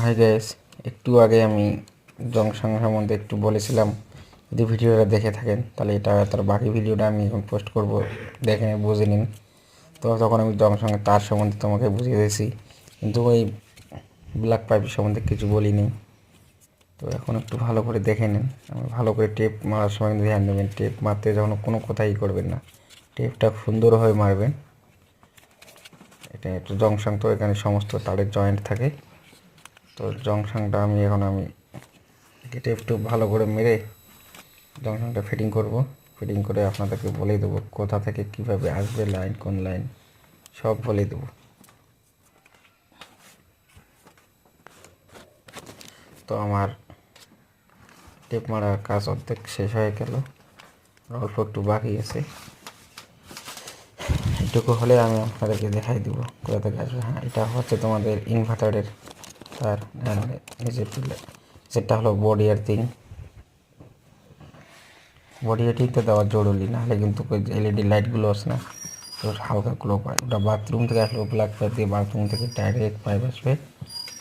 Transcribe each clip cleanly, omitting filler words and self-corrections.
Hi guys, একটু আগে আমি জংশন সম্বন্ধে একটু বলেছিলাম। যদি ভিডিওটা দেখে থাকেন তাহলে এটা তার বাকি ভিডিওটা আমি এখন পোস্ট করব, দেখে বুঝে নিন। তো তখন আমি জংশনের তার সম্বন্ধে তোমাকে বুঝিয়ে দিয়েছি, কিন্তু ওই ব্ল্যাক পাইপ সম্বন্ধে কিছু বলিনি। তো এখন একটু ভালো করে দেখে নিন। আমি ভালো করে টেপ মারার সময় ধ্যান দেবেন। টেপ মারতে যখন কোনো কথাই করবেন না, টেপটা সুন্দরভাবে মারবেন। এটা একটু জংশন, তো এখানে সমস্ত তারের জয়েন্ট থাকে। তো জংশনটা আমি কেটে একটু ভালো করে মেরে জংশনটা ফিটিং করব। ফিটিং করে আপনাদেরকে বলে দেবো কোথা থেকে কিভাবে আসবে লাইন, কোন লাইন, সব বলে দেবো। তো আমার টেপ মারার কাজ অর্ধেক শেষ হয়ে গেল, অল্প একটু বাকি আছে। এটুকু হলে আমি আপনাদেরকে দেখাই দেবো কোথা থেকে আসবে। হ্যাঁ, এটা হচ্ছে তোমাদের ইনভার্টারের তার, যেটা হলো বডি আর্থিং। বডি আর্থিংটা দেওয়া জরুরি, নাহলে কিন্তু এলইডি লাইটগুলো আছে না, তো হালকা গ্লো পায়। ওটা বাথরুম থেকে আসলে ব্ল্যাক পাইপ দিয়ে বাথরুম থেকে ডাইরেক্ট পাইপ আসবে।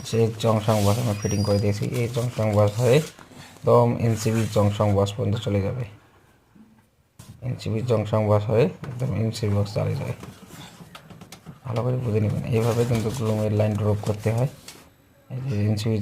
সেই জংশন বস আমি ফিটিং করে দিয়েছি। এই জংশন বস হয়ে একদম এনসিবি জংশন বস পর্যন্ত চলে যাবে। এনসিবি জংশন বস হয়ে একদম এনসিবি বক্স চালিয়ে যাবে। ভালো করে বুঝে নেবেন। এইভাবে কিন্তু গ্লুমের লাইন ড্রপ করতে হয়। এই যে এনসিবি